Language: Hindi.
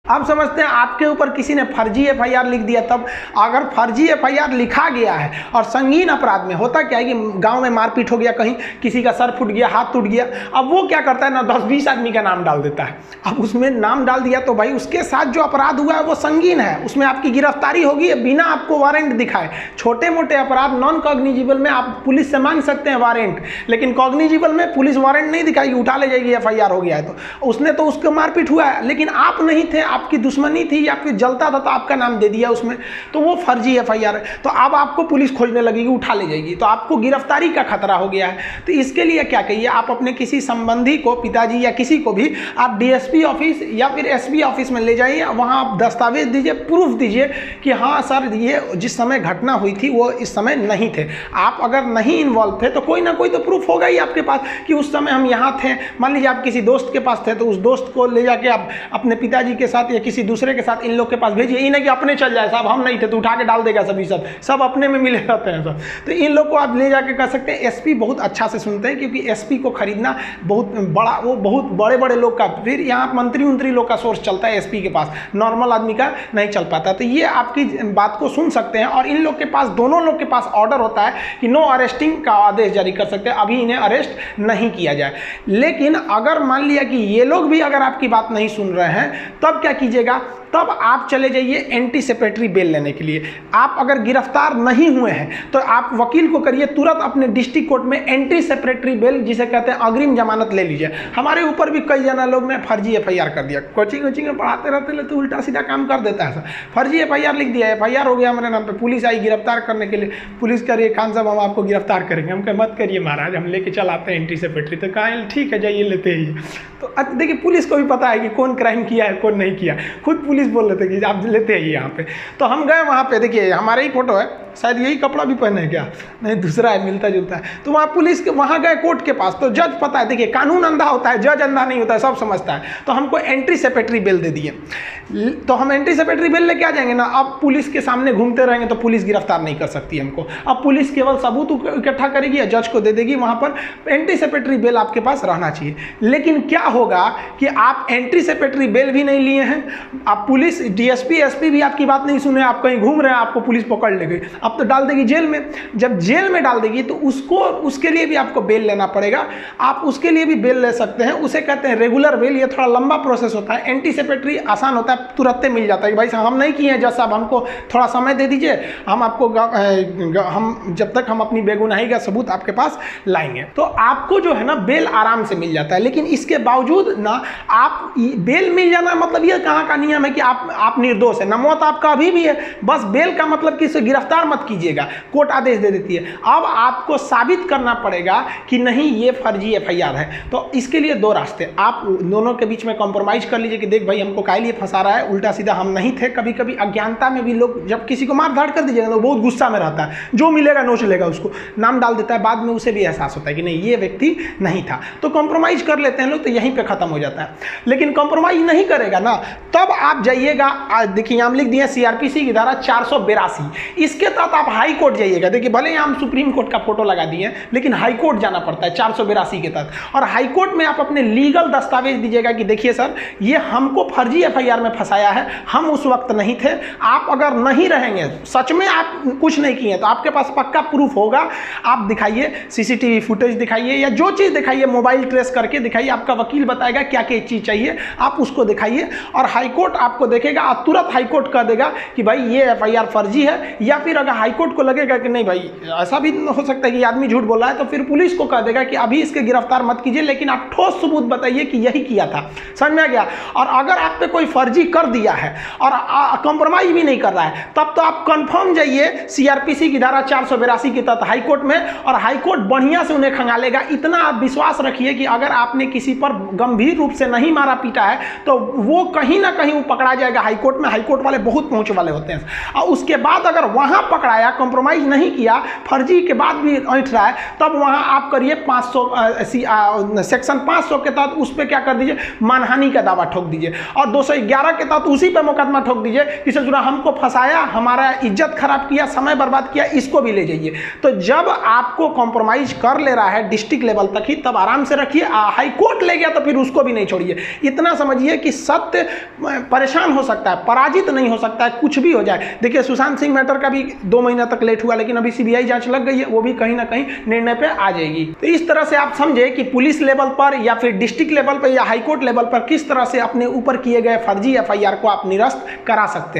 आप समझते हैं आपके ऊपर किसी ने फर्जी एफआईआर लिख दिया, तब अगर फर्जी एफआईआर लिखा गया है और संगीन अपराध में होता क्या है कि गांव में मारपीट हो गया, कहीं किसी का सर फूट गया, हाथ टूट गया, अब वो क्या करता है ना 10-20 आदमी का नाम डाल देता है। अब उसमें नाम डाल दिया तो भाई उसके साथ जो अपराध हुआ है वो संगीन है, उसमें आपकी गिरफ्तारी होगी बिना आपको वारंट दिखाए। छोटे मोटे अपराध नॉन कॉग्निजिबल में आप पुलिस से मांग सकते हैं वारंट, लेकिन कॉग्निजिबल में पुलिस वारंट नहीं दिखाएगी, उठा ले जाएगी एफआईआर हो गया है। तो उसने तो उसको मारपीट हुआ है लेकिन आप नहीं थे, आपकी दुश्मनी थी या फिर जलता था तो आपका नाम दे दिया उसमें, तो वो फर्जी एफआईआर है। तो अब आपको पुलिस खोजने लगेगी, उठा ले जाएगी, तो आपको गिरफ्तारी का खतरा हो गया है। तो इसके लिए क्या कहिए, आप अपने किसी संबंधी को, पिताजी या किसी को भी आप डीएसपी ऑफिस या फिर एसपी ऑफिस में ले जाइए, वहाँ आप दस्तावेज दीजिए, प्रूफ दीजिए कि हाँ सर ये जिस समय घटना हुई थी वो इस समय नहीं थे। आप अगर नहीं इन्वॉल्व थे तो कोई ना कोई तो प्रूफ होगा ही आपके पास कि उस समय हम यहाँ थे। मान लीजिए आप किसी दोस्त के पास थे तो उस दोस्त को ले जाके आप अपने पिताजी के साथ या किसी दूसरे के साथ इन लोग के पास भेजिए, ये नहीं कि अपने चल जाए साहब हम नहीं थे तो उठा के डाल देगा सभी, सब अपने में मिले रहते हैं सब। तो इन लोग को आप ले जाके कर सकते हैं। एसपी बहुत अच्छा से सुनते हैं क्योंकि एसपी को खरीदना बहुत बड़ा, वो बहुत बड़े बड़े लोग का, फिर यहाँ मंत्री लोग का सोर्स चलता है एसपी के पास, नॉर्मल आदमी का नहीं चल पाता। तो ये आपकी बात को सुन सकते हैं और इन लोग के पास, दोनों लोग के पास ऑर्डर होता है कि नो अरेस्टिंग का आदेश जारी कर सकते हैं, अभी इन्हें अरेस्ट नहीं किया जाए। लेकिन अगर मान लिया कि ये लोग भी अगर आपकी बात नहीं सुन रहे हैं तब क्या कीजिएगा, तब आप चले जाइए एंटीसिपेटरी बेल लेने के लिए। आप अगर गिरफ्तार नहीं हुए हैं तो आप वकील को करिए तुरंत अपने डिस्ट्रिक्ट कोर्ट में एंटीसिपेटरी बेल, जिसे कहते हैं अग्रिम जमानत, ले लीजिए। हमारे ऊपर भी कई जना लोग ने फर्जी एफआईआर कर दिया, कोचिंग में पढ़ाते रहते तो उल्टा सीधा काम कर देता है सर। फर्जी एफआईआर लिख दिया, एफआईआर हो गया हमारे नाम पे, पुलिस आई गिरफ्तार करने के लिए, पुलिस कह रही है खान साहब हम आपको गिरफ्तार करेंगे। हम कहे मत करिए महाराज, हम लेके चलाते हैं एंटीसिपेटरी। तो कहा ठीक है जाइए लेते ही। तो देखिए पुलिस को भी पता है कि कौन क्राइम किया है कौन नहीं किया, खुद पुलिस बोल रहे थे कि आप लेते आइए यहाँ पे। तो हम गए वहाँ पे, देखिए हमारे ही फोटो है, शायद यही कपड़ा भी पहने हैं क्या, नहीं दूसरा है, मिलता जुलता है। तो वहाँ पुलिस के, वहाँ गए कोर्ट के पास, तो जज पता है, देखिए कानून अंधा होता है, जज अंधा नहीं होता है, सब समझता है। तो हमको एंटीसिपेटरी बेल दे दिए, तो हम एंटीसिपेटरी बेल लेके आ जाएंगे ना। अब पुलिस के सामने घूमते रहेंगे तो पुलिस गिरफ्तार नहीं कर सकती हमको। अब पुलिस केवल सबूत इकट्ठा करेगी या जज को दे देगी, वहाँ पर एंटीसिपेटरी बेल आपके पास रहना चाहिए। लेकिन क्या होगा कि आप एंटीसिपेटरी बेल भी नहीं लिए हैं, आप पुलिस, डीएसपी, एसपी भी आपकी बात नहीं सुने, आप कहीं घूम रहे हैं, आपको पुलिस पकड़ ले गई, अब तो डाल देगी जेल में। जब जेल में डाल देगी तो उसके लिए भी आपको बेल लेना पड़ेगा। आप उसके लिए भी बेल ले सकते हैं, उसे कहते हैं रेगुलर बेल। ये थोड़ा लंबा प्रोसेस होता है, एंटीसिपेटरी आसान होता है, तुरंत मिल जाता है कि भाई हम नहीं किए हैं जज साहब, हमको थोड़ा समय दे दीजिए, हम आपको हम जब तक हम अपनी बेगुनाही का सबूत आपके पास लाएंगे। तो आपको जो है ना बेल आराम से मिल जाता है। लेकिन इसके बावजूद ना आप बेल मिल जाना मतलब ये कहाँ का नियम है कि आप निर्दोष है ना, मौत आपका अभी भी है, बस बेल का मतलब कि इसे गिरफ्तार मत कीजिएगा, कोर्ट आदेश दे देती है। अब आपको साबित करना पड़ेगा कि नहीं ये फर्जी एफआईआर है। तो इसके लिए दो रास्ते, आप दोनों के बीच में कॉम्प्रोमाइज कर लीजिए कि देख भाई हमको काहे लिए फंसा रहा है, उल्टा सीधा हम नहीं थे। कभी कभी अज्ञानता में भी लोग, जब किसी को मार धाड़ कर दीजिएगा तो बहुत गुस्सा में रहता है, जो मिलेगा नोच लेगा, उसको नाम डाल देता है, बाद में उसे भी एहसास होता है कि नहीं ये व्यक्ति नहीं था। तो कॉम्प्रोमाइज कर लेते हैं लोग, तो यहीं पे खत्म हो जाता है। लेकिन कॉम्प्रोमाइज नहीं करेगा ना, तब आप जाइएगा, देखिए हम लिख दिए सीआरपीसी की धारा 482, इसके तहत आप हाई कोर्ट जाइएगा। देखिए भले हम सुप्रीम कोर्ट का फोटो लगा दिए लेकिन हाई कोर्ट जाना पड़ता है 482 के तहत। और हाई कोर्ट में आप अपने लीगल दस्तावेज दीजिएगा कि देखिए सर ये हमको फर्जी एफआईआर में फंसाया है, हम उस वक्त नहीं थे। आप अगर नहीं रहेंगे, सच में आप कुछ नहीं किए, तो आपके पास पक्का प्रूफ होगा, आप दिखाइए, सीसीटीवी फुटेज दिखाइए या जो चीज़ दिखाइए, मोबाइल ट्रेस करके दिखाइए, आपका वकील बताएगा क्या क्या चीज़ चाहिए, आप उसको दिखाइए और हाईकोर्ट आपको देखेगा और तुरंत हाईकोर्ट कह देगा कि भाई ये एफआईआर फर्जी है। या फिर अगर हाईकोर्ट को लगेगा कि नहीं भाई ऐसा भी हो सकता है कि आदमी झूठ बोल रहा है, तो फिर पुलिस को कह देगा कि अभी इसके गिरफ्तार मत कीजिए, लेकिन आप ठोस सबूत बताइए कि यही किया था। समझ में आ गया? और अगर आप पे कोई फर्जी कर दिया है और कॉम्प्रोमाइज भी नहीं कर रहा है, तब तो आप कंफर्म जाइए सीआरपीसी की धारा 482 के तहत हाईकोर्ट में, और हाईकोर्ट बढ़िया से उन्हें खंगालेगा। इतना आप विश्वास रखिए कि अगर आपने किसी पर गंभीर रूप से नहीं मारा पीटा है तो वो कहीं ना कहीं वो पकड़ा जाएगा हाईकोर्ट में। हाईकोर्ट वाले बहुत पहुंच वाले होते हैं, और उसके बाद अगर वहां पकड़ाया, कॉम्प्रोमाइज़ नहीं किया, फर्जी के बाद भी ऐंठ रहा है, तब वहाँ आप करिए 500 सेक्शन 500 के तहत उस पर क्या कर दीजिए, मानहानि का दावा ठोक दीजिए, और 211 के तहत उसी पे मुकदमा ठोक दीजिए कि ससुरा हमको फंसाया, हमारा इज्जत खराब किया, समय बर्बाद किया, इसको भी ले जाइए। तो जब आपको कॉम्प्रोमाइज कर ले रहा है डिस्ट्रिक्ट लेवल तक ही, तब आराम से रखिए। हाई कोर्ट ले गया तो फिर उसको भी नहीं छोड़िए। इतना समझिए कि सत्य परेशान हो सकता है, पराजित नहीं हो सकता है, कुछ भी हो जाए। देखिए सुशांत सिंह मैटर का भी 2 महीना तक लेट हुआ, लेकिन अभी सीबीआई जांच लग गई है, वो भी कहीं ना कहीं निर्णय पे आ जाएगी। तो इस तरह से आप समझे कि पुलिस लेवल पर या फिर डिस्ट्रिक्ट लेवल पर या हाईकोर्ट लेवल पर किस तरह से अपने ऊपर किए गए फर्जी एफआईआर को आप निरस्त करा सकते हैं।